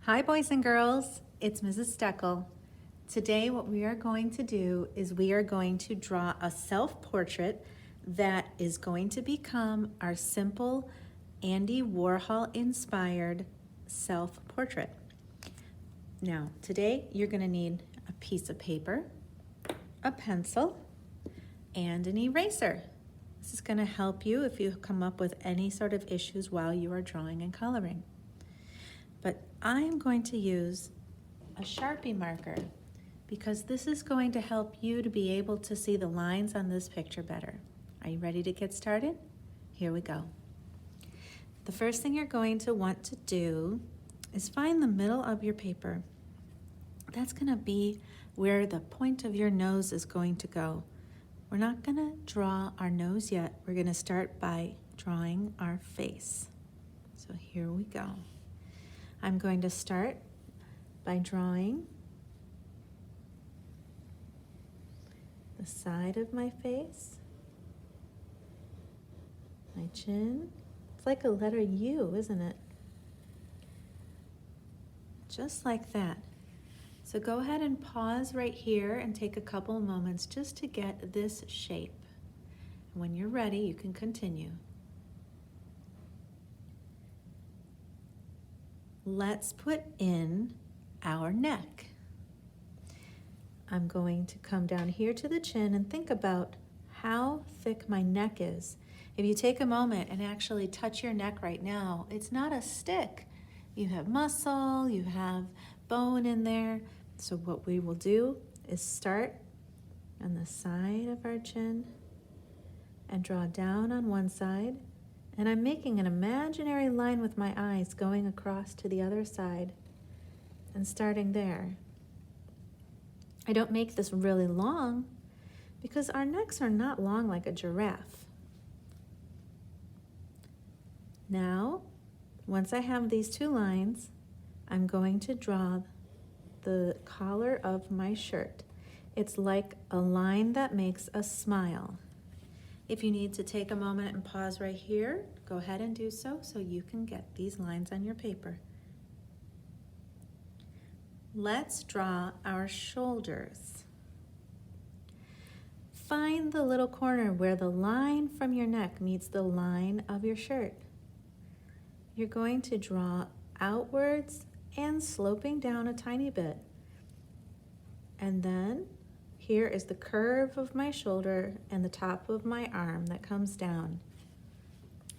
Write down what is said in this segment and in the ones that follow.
Hi boys and girls, it's Mrs. Steckel. Today what we are going to do is we are going to draw a self-portrait that is going to become our simple Andy Warhol inspired self-portrait. Now today you're going to need a piece of paper, a pencil, and an eraser. This is going to help you if you come up with any sort of issues while you are drawing and coloring. But I am going to use a Sharpie marker because this is going to help you to be able to see the lines on this picture better. Are you ready to get started? Here we go. The first thing you're going to want to do is find the middle of your paper. That's going to be where the point of your nose is going to go. We're not going to draw our nose yet. We're going to start by drawing our face. So here we go. I'm going to start by drawing the side of my face, my chin. It's like a letter U, isn't it? Just like that. So go ahead and pause right here and take a couple of moments just to get this shape. And when you're ready, you can continue. Let's put in our neck. I'm going to come down here to the chin and think about how thick my neck is. If you take a moment and actually touch your neck right now, it's not a stick. You have muscle, you have bone in there. So what we will do is start on the side of our chin and draw down on one side. And I'm making an imaginary line with my eyes going across to the other side and starting there. I don't make this really long because our necks are not long like a giraffe. Now, once I have these two lines, I'm going to draw the collar of my shirt. It's like a line that makes a smile. If you need to take a moment and pause right here, go ahead and do so you can get these lines on your paper. Let's draw our shoulders. Find the little corner where the line from your neck meets the line of your shirt. You're going to draw outwards and sloping down a tiny bit. And then here is the curve of my shoulder and the top of my arm that comes down.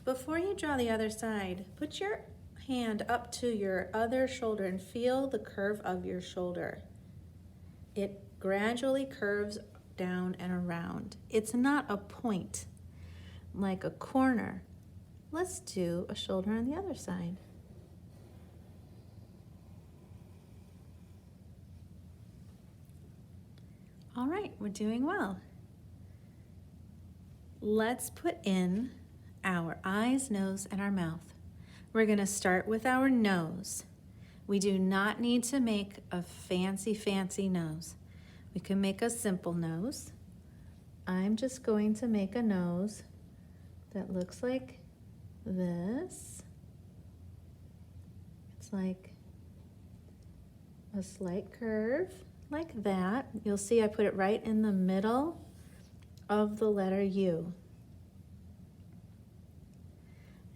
Before you draw the other side, put your hand up to your other shoulder and feel the curve of your shoulder. It gradually curves down and around. It's not a point, like a corner. Let's do a shoulder on the other side. All right, we're doing well. Let's put in our eyes, nose, and our mouth. We're gonna start with our nose. We do not need to make a fancy nose. We can make a simple nose. I'm just going to make a nose that looks like this. It's like a slight curve. Like that. You'll see I put it right in the middle of the letter U.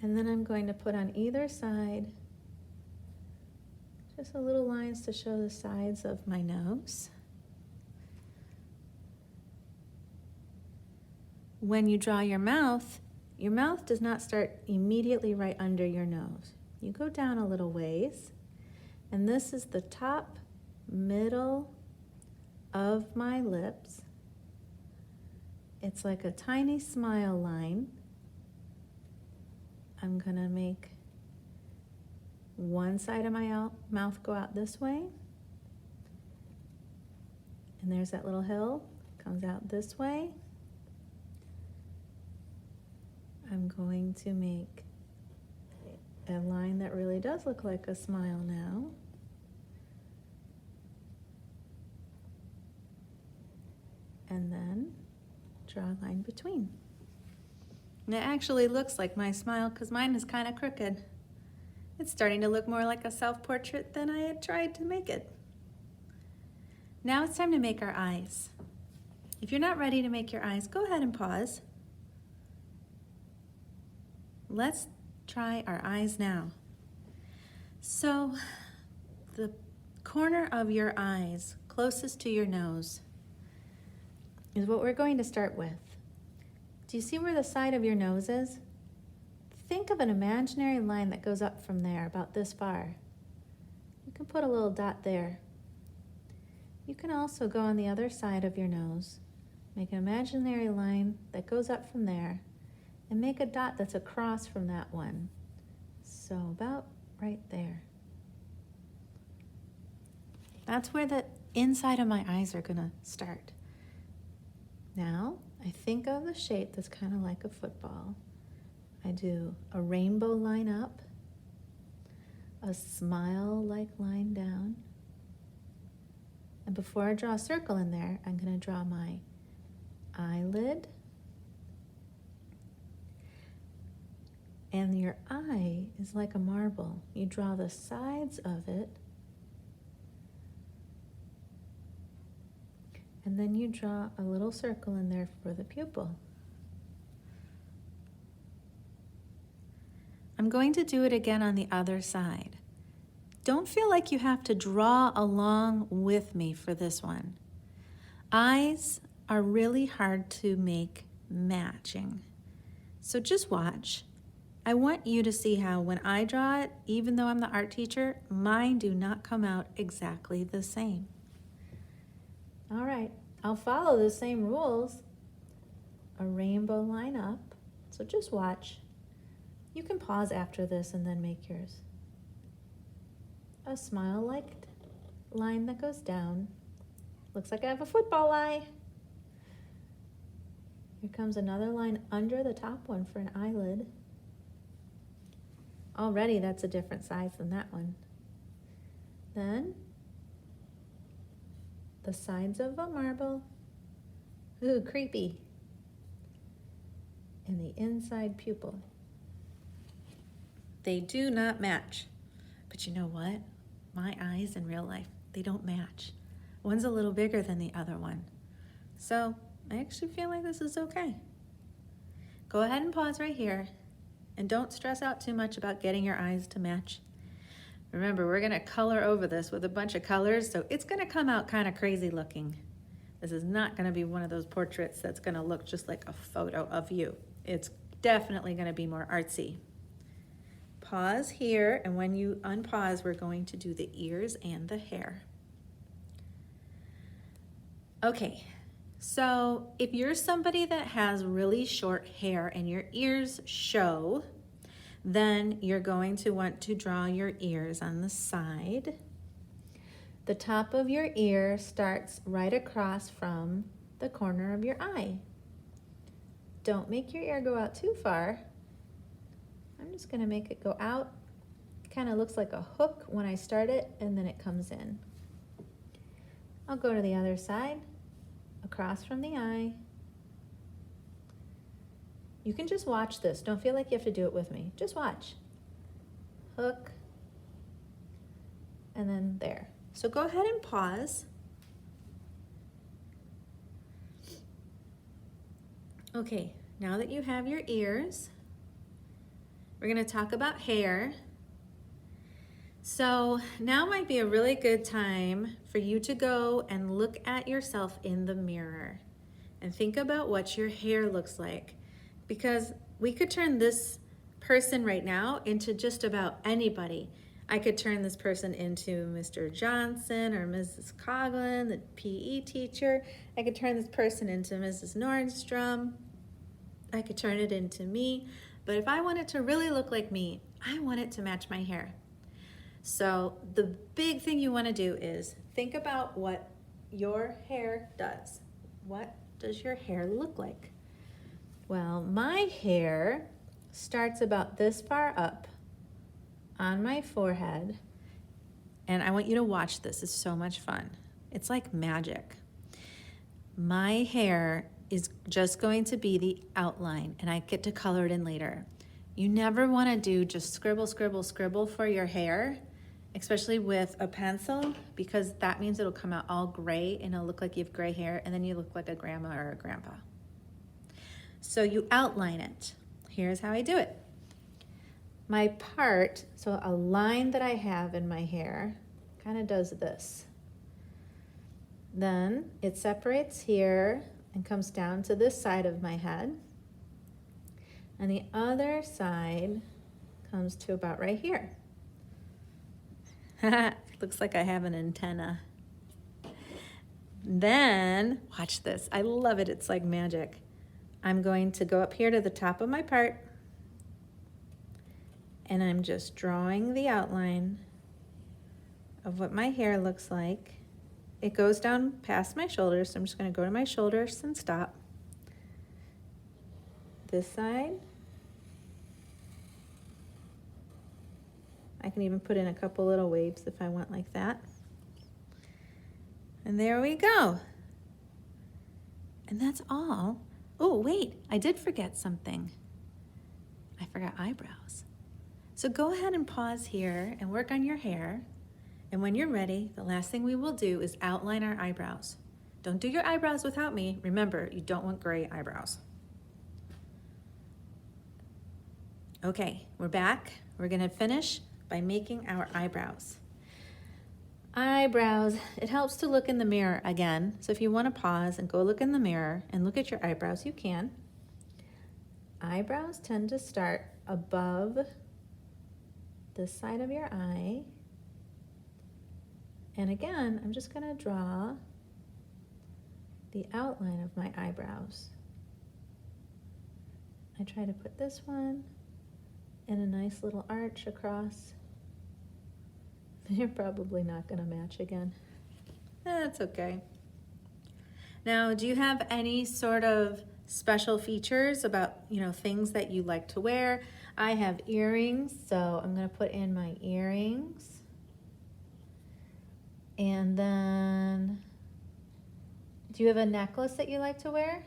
And then I'm going to put on either side just a little lines to show the sides of my nose. When you draw your mouth does not start immediately right under your nose. You go down a little ways, and this is the top, middle of my lips. It's like a tiny smile line. I'm gonna make one side of my mouth go out this way, and there's that little hill, comes out this way. I'm going to make a line that really does look like a smile now. And then draw a line between. And it actually looks like my smile because mine is kind of crooked. It's starting to look more like a self-portrait than I had tried to make it. Now it's time to make our eyes. If you're not ready to make your eyes, go ahead and pause. Let's try our eyes now. So, the corner of your eyes closest to your nose is what we're going to start with. Do you see where the side of your nose is? Think of an imaginary line that goes up from there, about this far. You can put a little dot there. You can also go on the other side of your nose, make an imaginary line that goes up from there, and make a dot that's across from that one. So about right there. That's where the inside of my eyes are gonna start. Now, I think of the shape that's kind of like a football. I do a rainbow line up, a smile-like line down, and before I draw a circle in there, I'm gonna draw my eyelid. And your eye is like a marble. You draw the sides of it, and then you draw a little circle in there for the pupil. I'm going to do it again on the other side. Don't feel like you have to draw along with me for this one. Eyes are really hard to make matching. So just watch. I want you to see how when I draw it, even though I'm the art teacher, mine do not come out exactly the same. All right, I'll follow the same rules. A rainbow line up, so just watch. You can pause after this and then make yours. A smile-like line that goes down. Looks like I have a football eye. Here comes another line under the top one for an eyelid. Already that's a different size than that one. Then the sides of a marble. Ooh, creepy. And the inside pupil. They do not match. But you know what? My eyes in real life, they don't match. One's a little bigger than the other one. So I actually feel like this is okay. Go ahead and pause right here. And don't stress out too much about getting your eyes to match. Remember, we're gonna color over this with a bunch of colors, so it's gonna come out kind of crazy looking. This is not gonna be one of those portraits that's gonna look just like a photo of you. It's definitely gonna be more artsy. Pause here, and when you unpause, we're going to do the ears and the hair. Okay, so if you're somebody that has really short hair and your ears show, then you're going to want to draw your ears on the side. The top of your ear starts right across from the corner of your eye. Don't make your ear go out too far. I'm just gonna make it go out. It kind of looks like a hook when I start it, and then it comes in. I'll go to the other side, across from the eye. You can just watch this. Don't feel like you have to do it with me. Just watch. Hook, and then there. So go ahead and pause. Okay, now that you have your ears, we're gonna talk about hair. So now might be a really good time for you to go and look at yourself in the mirror and think about what your hair looks like, because we could turn this person right now into just about anybody. I could turn this person into Mr. Johnson or Mrs. Coughlin, the PE teacher. I could turn this person into Mrs. Nordstrom. I could turn it into me. But if I want it to really look like me, I want it to match my hair. So the big thing you want to do is think about what your hair does. What does your hair look like? Well, my hair starts about this far up on my forehead, and I want you to watch this. It's so much fun. It's like magic. My hair is just going to be the outline, and I get to color it in later. You never want to do just scribble, scribble, scribble for your hair, especially with a pencil, because that means it'll come out all gray and it'll look like you have gray hair, and then you look like a grandma or a grandpa. So you outline it. Here's how I do it. My part, so a line that I have in my hair kind of does this. Then it separates here and comes down to this side of my head. And the other side comes to about right here. Looks like I have an antenna. Then, watch this. I love it. It's like magic. I'm going to go up here to the top of my part, and I'm just drawing the outline of what my hair looks like. It goes down past my shoulders, so I'm just going to go to my shoulders and stop. This side. I can even put in a couple little waves if I want like that. And there we go. And that's all. Oh, wait, I did forget something. I forgot eyebrows. So go ahead and pause here and work on your hair. And when you're ready, the last thing we will do is outline our eyebrows. Don't do your eyebrows without me. Remember, you don't want gray eyebrows. Okay, we're back. We're gonna finish by making our eyebrows. Eyebrows, it helps to look in the mirror again. So if you want to pause and go look in the mirror and look at your eyebrows, you can. Eyebrows tend to start above this side of your eye. And again, I'm just going to draw the outline of my eyebrows. I try to put this one in a nice little arch across. You're probably not going to match again. That's okay. Now, do you have any sort of special features about, things that you like to wear? I have earrings, so I'm going to put in my earrings. And then, do you have a necklace that you like to wear?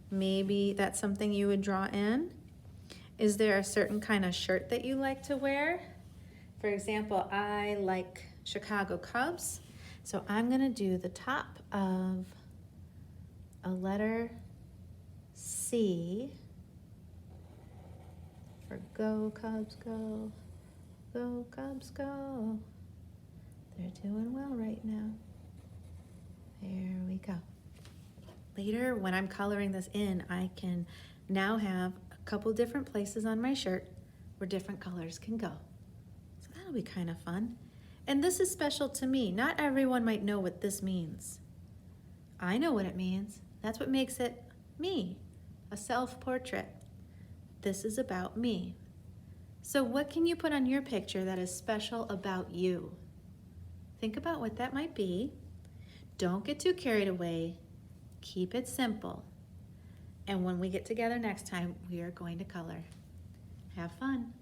Maybe that's something you would draw in. Is there a certain kind of shirt that you like to wear? For example, I like Chicago Cubs, so I'm gonna do the top of a letter C for Go Cubs Go, Go Cubs Go. They're doing well right now. There we go. Later, when I'm coloring this in, I can now have a couple different places on my shirt where different colors can go. That'll be kind of fun. And this is special to me. Not everyone might know what this means. I know what it means. That's what makes it me, a self-portrait. This is about me. So what can you put on your picture that is special about you? Think about what that might be. Don't get too carried away. Keep it simple. And when we get together next time, we are going to color. Have fun.